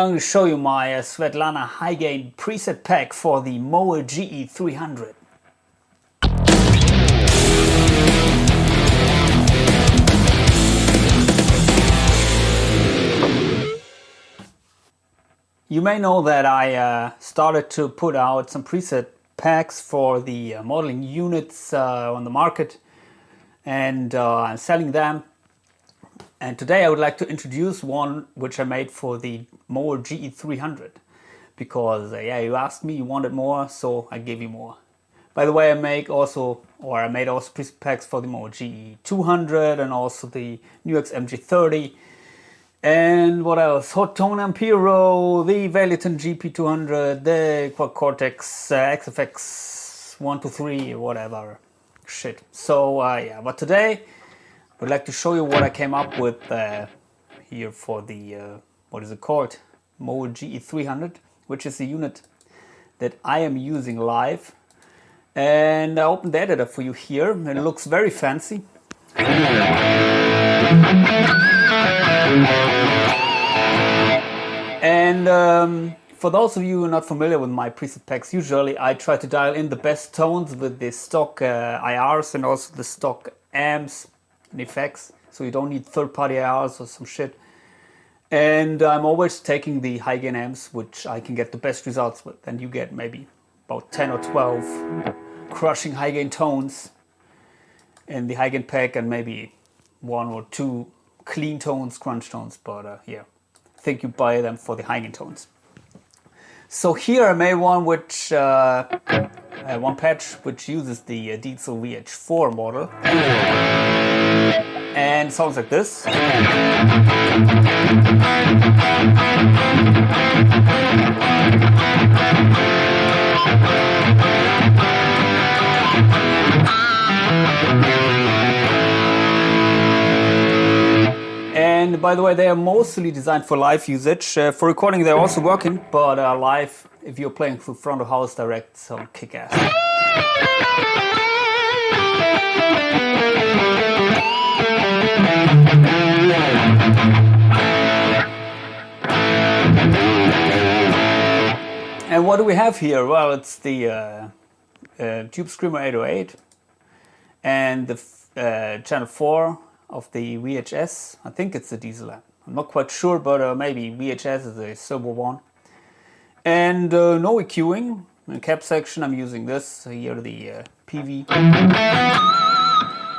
going to show you my Svetlana high gain preset pack for the Mooer GE300. You may know that I started to put out some preset packs for the modeling units on the market, and I'm selling them. And today I would like to introduce one which I made for the Mooer GE300 because yeah, you asked me, you wanted more, so I gave you more. By the way, I made also preset packs for the Mooer GE200 and also the NUX MG-30. And what else? Hotone Ampero, the Valeton GP200, the Quad Cortex, AxeFx III, whatever shit. So yeah, but today I would like to show you what I came up with here for the, what is it called? Mooer GE300, which is the unit that I am using live. And I opened the editor for you here. It looks very fancy. And for those of you who are not familiar with my preset packs, usually I try to dial in the best tones with the stock IRs and also the stock amps and effects, so you don't need third-party IRs or some shit. And I'm always taking the high gain amps, which I can get the best results with, and you get maybe about 10 or 12 crushing high gain tones in the high gain pack, and maybe 1 or 2 clean tones, crunch tones, but yeah, I think you buy them for the high gain tones. So here I made one which one patch which uses the Diesel VH4 model, and sounds like this. And by the way, they are mostly designed for live usage. For recording they're also working, but live, if you're playing through front of house direct, so kick ass. And what do we have here? Well, it's the Tube Screamer 808 and the channel 4 of the VHS. I think it's the diesel amp. I'm not quite sure, but maybe VHS is a silver one. And no EQing. In the cap section I'm using this here, the PV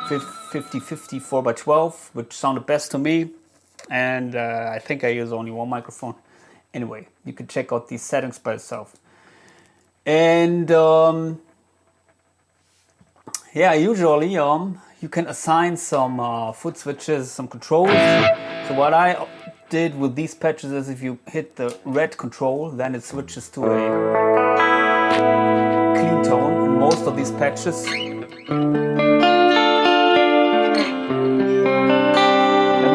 5050 4x12, which sounded best to me. And I think I use only one microphone. Anyway, you can check out these settings by yourself. And yeah, usually you can assign some foot switches, some controls. So what I did with these patches is if you hit the red control, then it switches to a clean tone in most of these patches. And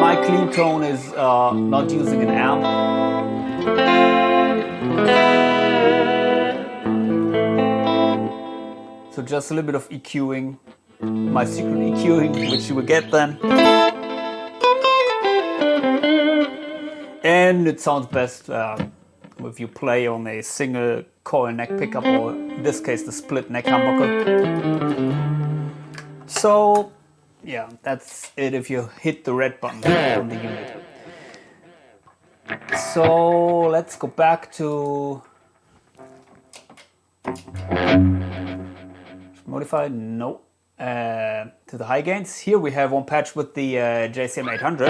my clean tone is not using an amp. So just a little bit of EQing. My secret EQing, which you will get then. And it sounds best if you play on a single coil neck pickup, or in this case the split neck humbucker. So yeah, that's it if you hit the red button on the unit. So let's go back to modified, no. To the high gains. Here we have one patch with the JCM 800.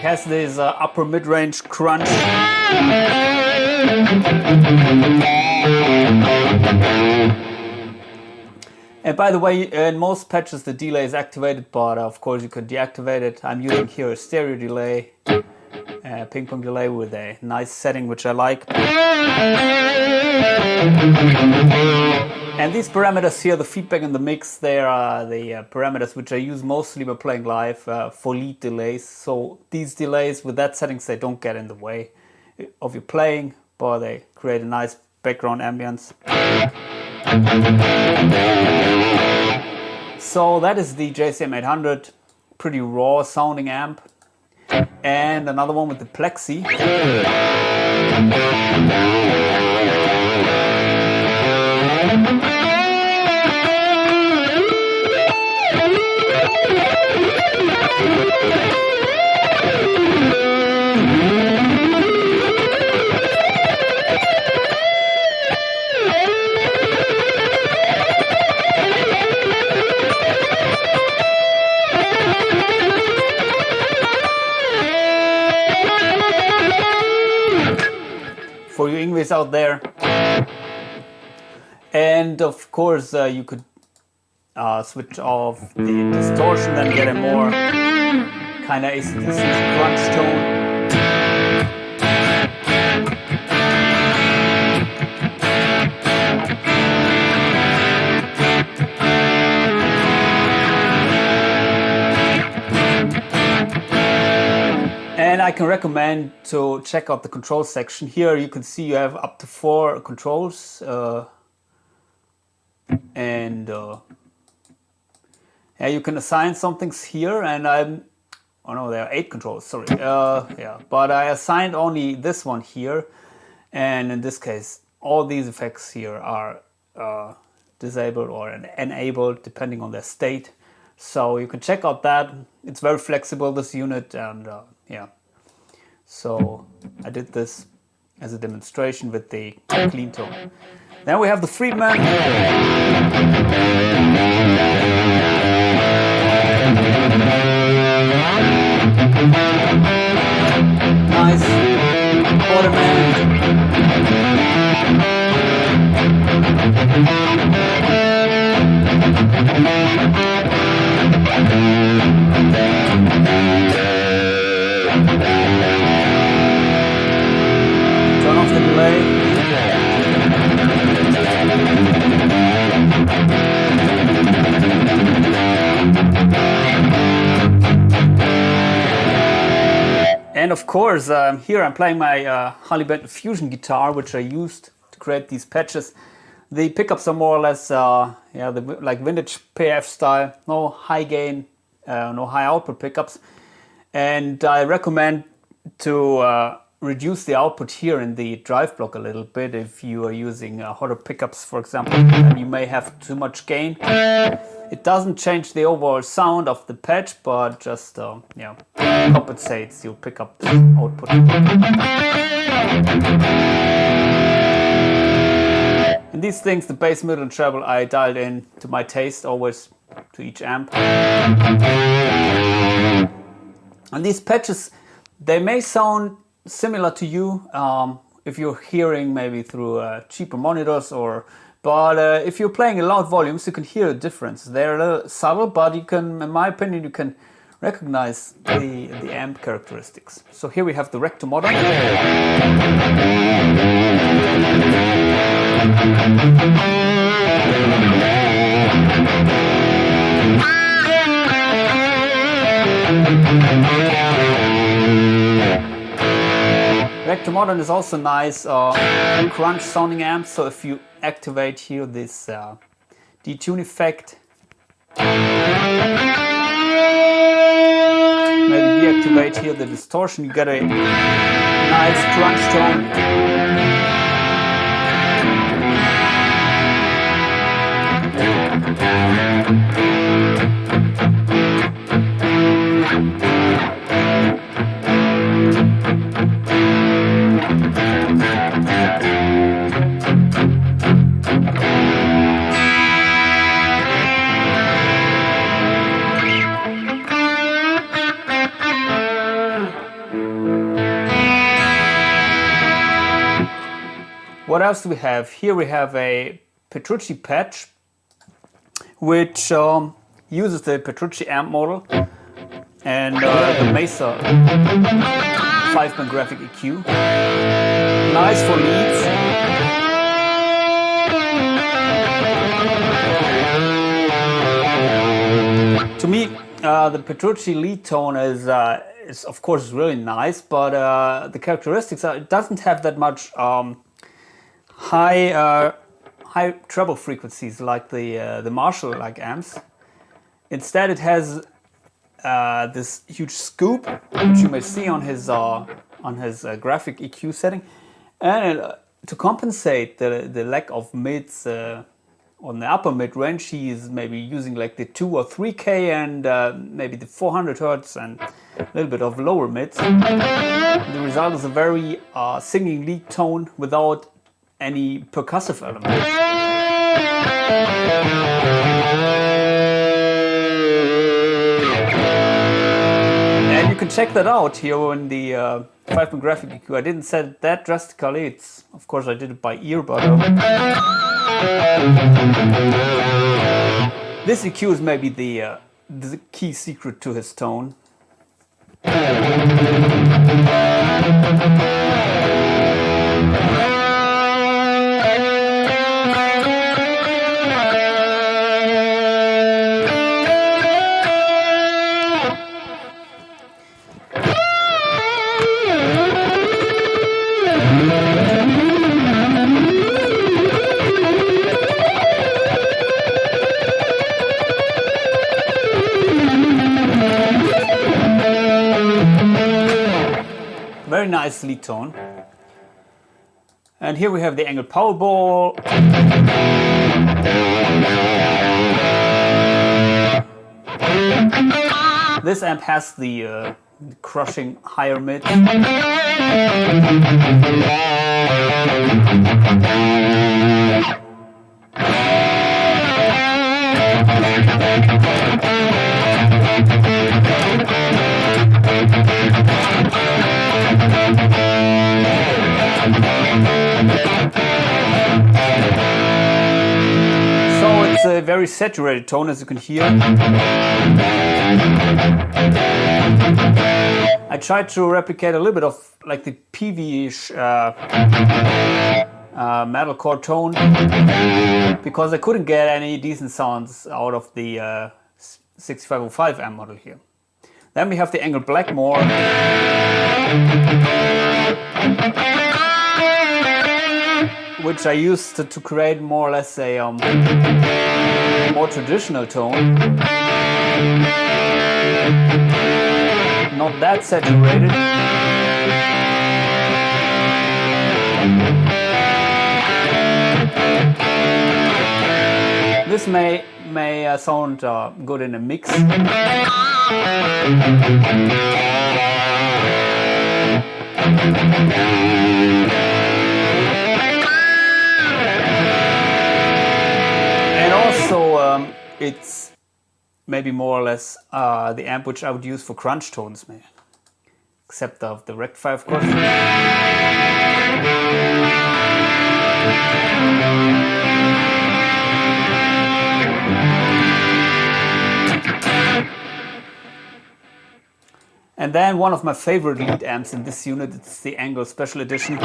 Has this upper mid-range crunch. And by the way, in most patches the delay is activated, but of course you can deactivate it. I'm using here a stereo delay, ping pong delay with a nice setting which I like. And these parameters here, the feedback and the mix, they are the parameters which I use mostly when playing live for lead delays. So these delays with that settings, they don't get in the way of your playing, but they create a nice background ambience. So that is the GE300, pretty raw sounding amp. And another one with the Plexi. For you English out there. And of course you could switch off the distortion and get a more kind of AC/DC crunch tone. And I can recommend to check out the control section. Here you can see you have up to 4 controls. Yeah, you can assign some things here, and oh no, there are 8 controls, sorry. Yeah, but I assigned only this one here, and in this case, all these effects here are disabled or enabled depending on their state. So you can check out that. It's very flexible, this unit, and yeah. So I did this as a demonstration with the clean tone. Then we have the Friedman. Nice bottom end. Turn off the delay. And of course, here I'm playing my Harley Benton Fusion guitar, which I used to create these patches. The pickups are more or less yeah, like vintage PF style, no high gain, no high output pickups. And I recommend to reduce the output here in the drive block a little bit if you are using hotter pickups, for example, and you may have too much gain. It doesn't change the overall sound of the patch, but just yeah, compensates your pickup output. And these things, the bass, middle and treble, I dialed in to my taste, always to each amp. And these patches, they may sound similar to you if you're hearing maybe through cheaper monitors, but if you're playing in loud volumes, you can hear a difference. They're a little subtle, but you can, in my opinion, you can recognize the amp characteristics. So here we have the Recto Modern. Recto Modern is also nice crunch sounding amp, so if you activate here this detune effect, maybe deactivate here the distortion, you get a nice crunch tone. What else do we have? Here we have a Petrucci patch, which uses the Petrucci amp model and the Mesa 5-band graphic EQ. Nice for leads. To me, the Petrucci lead tone is of course really nice, but the characteristics are, it doesn't have that much high treble frequencies like the Marshall-like amps. Instead, it has this huge scoop, which you may see on his graphic EQ setting, and to compensate the lack of mids on the upper mid range, he is maybe using like the 2 or 3K and maybe the 400 Hertz and a little bit of lower mids. The result is a very singing lead tone without any percussive element. And you can check that out here in the 5-band graphic EQ. I didn't set it that drastically. It's, of course, I did it by ear, but this EQ is maybe the key secret to his tone. Very nice lead tone. And here we have the angled Powerball. This amp has the crushing higher mid. So it's a very saturated tone, as you can hear. I tried to replicate a little bit of like the PV-ish metalcore tone because I couldn't get any decent sounds out of the 6505 amp model here. Then we have the angled Blackmore, which I used to create more or less a more traditional tone. Not that saturated. This may sound good in a mix. And also it's maybe more or less the amp which I would use for crunch tones, maybe. Except of the rectifier, of course. And then one of my favorite lead amps in this unit, it's the Angle Special Edition.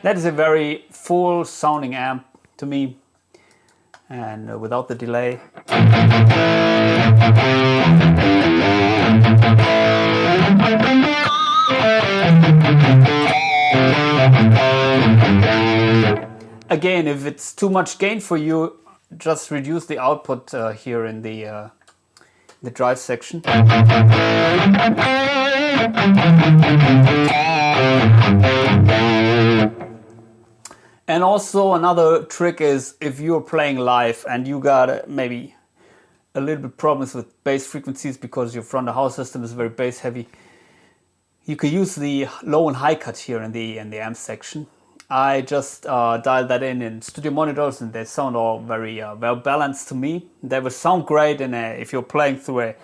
That is a very full sounding amp to me, and without the delay. Again, if it's too much gain for you, just reduce the output here in the drive section. And also another trick is if you're playing live and you got maybe a little bit problems with bass frequencies because your front of house system is very bass heavy, you can use the low and high cut here in the amp section. I just dialed that in studio monitors, and they sound all very well balanced to me. They will sound great if you're playing through a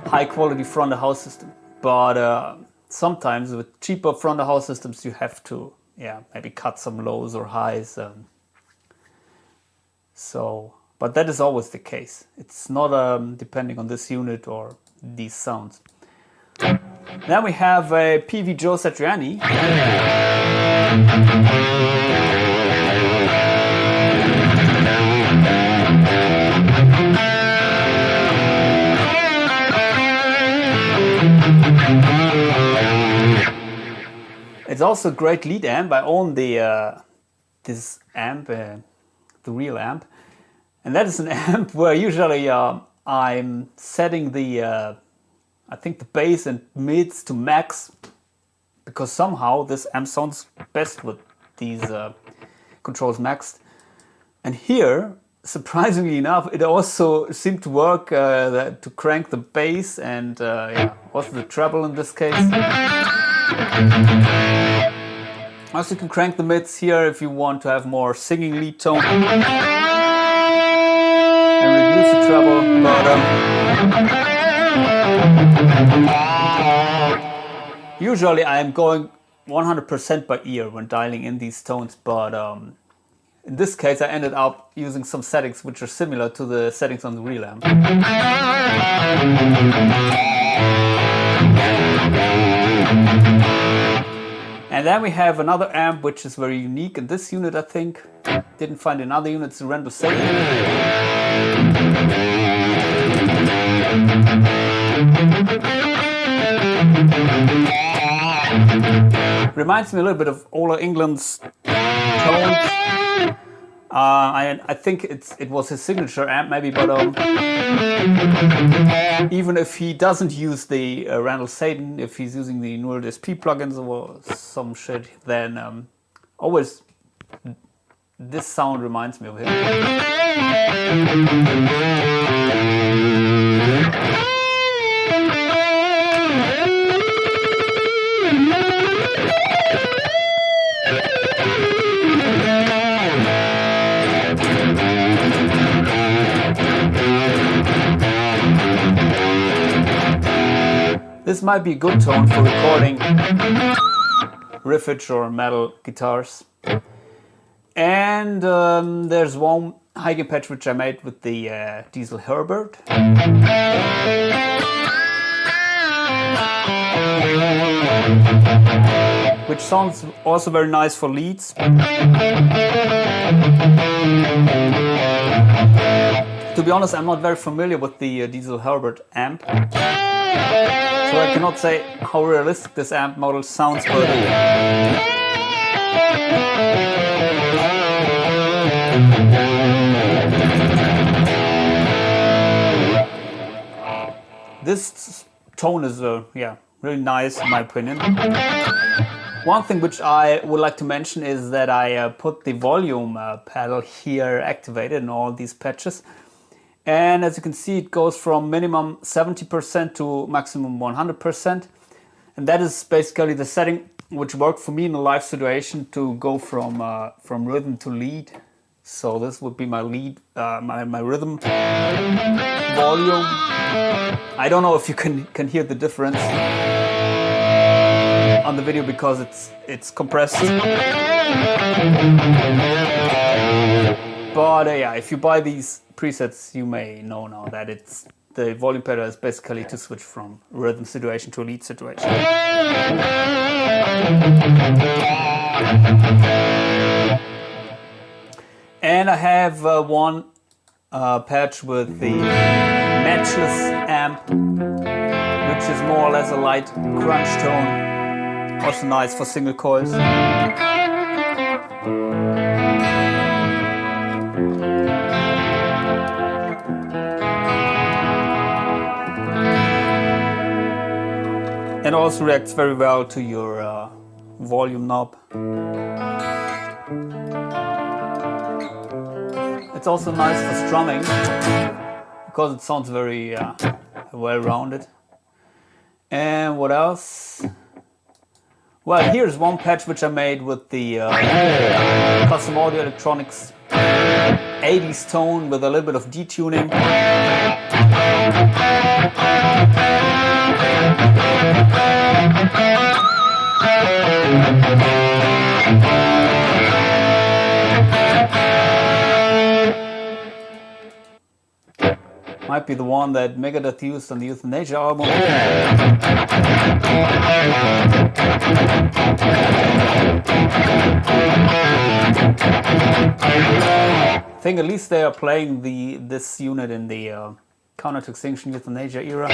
high quality front of house system. But sometimes with cheaper front of house systems, you have to maybe cut some lows or highs. But that is always the case. It's not depending on this unit or these sounds. Then we have a PV Joe Satriani. It's also a great lead amp. I own this amp, the real amp, and that is an amp where usually I'm setting the I think the bass and mids to max, because somehow this amp sounds best with these controls maxed. And here, surprisingly enough, it also seemed to work to crank the bass and also the treble in this case. Also, you can crank the mids here if you want to have more singing lead tone and reduce the treble. But usually I am going 100% by ear when dialing in these tones, but in this case I ended up using some settings which are similar to the settings on the real amp. And then we have another amp which is very unique in this unit, I think. Didn't find in other units, the Randall Satan. Reminds me a little bit of Ola England's tones. I think it was his signature amp maybe, but even if he doesn't use the Randall Satan, if he's using the Neural DSP plugins or some shit, then always this sound reminds me of him. This might be a good tone for recording riffage or metal guitars. And there's one high gain patch which I made with the Diesel Herbert. Which sounds also very nice for leads. To be honest, I'm not very familiar with the Diesel Herbert amp. So I cannot say how realistic this amp model sounds, but this tone is really nice in my opinion. One thing which I would like to mention is that I put the volume pedal here activated in all these patches. And as you can see, it goes from minimum 70% to maximum 100%. And that is basically the setting which worked for me in a live situation to go from rhythm to lead. So this would be my lead, my rhythm volume. I don't know if you can hear the difference on the video because it's compressed. But if you buy these presets, you may know now that the volume pedal is basically to switch from rhythm situation to lead situation. And I have one patch with the matchless amp, which is more or less a light crunch tone, also nice for single coils. And also reacts very well to your volume knob. it's also nice for strumming because it sounds very well-rounded. And what else? Well, here's one patch which I made with the custom audio electronics 80s tone with a little bit of detuning. Might be the one that Megadeth used on the Euthanasia album. I think at least they are playing this unit in the Counter to Extinction Euthanasia era.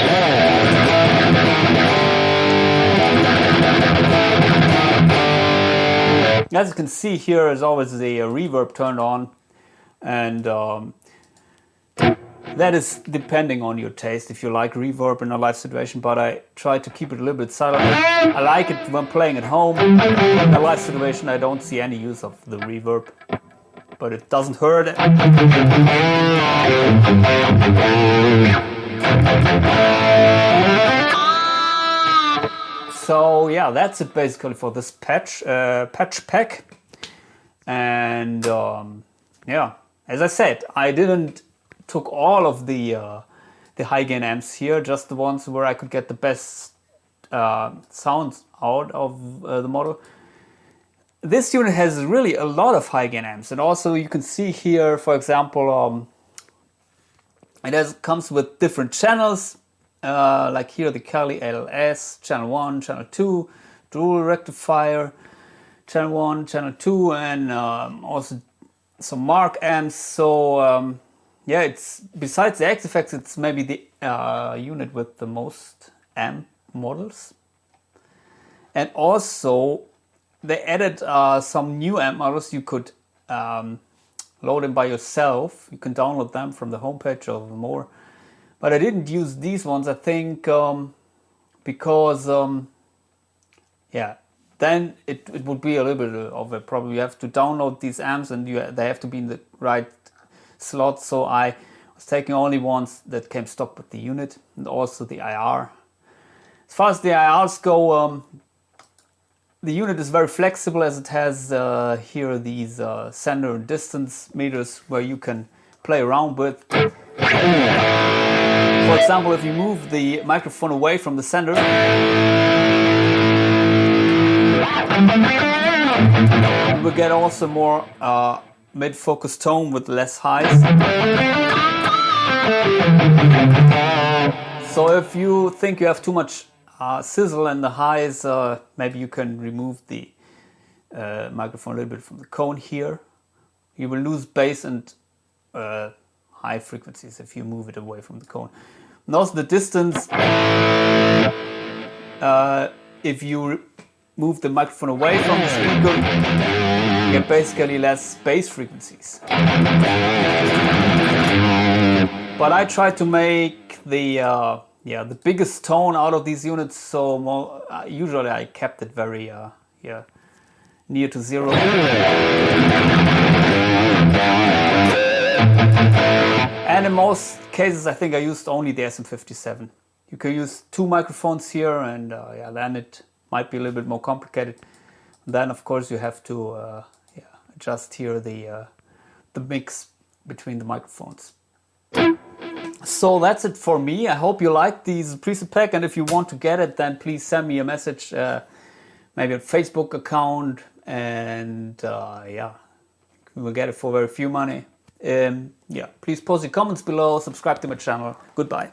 As you can see here is always the reverb turned on, and that is depending on your taste, if you like reverb in a live situation, but I try to keep it a little bit silent. I like it when playing at home. In a live situation I don't see any use of the reverb, but it doesn't hurt. So yeah, that's it basically for this patch pack. And yeah, as I said, I didn't took all of the high gain amps here, just the ones where I could get the best sounds out of the model. This unit has really a lot of high gain amps, and also you can see here, for example, it comes with different channels, like here the Kali LS, channel 1, channel 2, dual rectifier, channel 1, channel 2, and also some Mark amps. So yeah, it's besides the AxeFx, it's maybe the unit with the most amp models. And also, they added some new amp models. You could load them by yourself. You can download them from the homepage of Mooer. But I didn't use these ones, I think, because, yeah, then it would be a little bit of a problem. You have to download these amps, and they have to be in the right slot, so I was taking only ones that came stock with the unit, and also the IR. As far as the IRs go, the unit is very flexible, as it has here these sender and distance meters where you can play around with. For example, if you move the microphone away from the sender, you will get also more mid-focus tone with less highs. So if you think you have too much sizzle in the highs, maybe you can remove the microphone a little bit from the cone here. You will lose bass and high frequencies if you move it away from the cone. And also the distance, if you move the microphone away from the speaker, you get basically less bass frequencies. But I try to make the biggest tone out of these units, so usually I kept it very near to zero. And in most cases, I think I used only the SM57. You can use two microphones here, and then it might be a little bit more complicated. Then, of course, you have to adjust here the mix between the microphones. So that's it for me. I hope you liked these preset pack, and if you want to get it, then please send me a message, maybe a Facebook account, and we will get it for very few money. Please post your comments below, subscribe to my channel. Goodbye.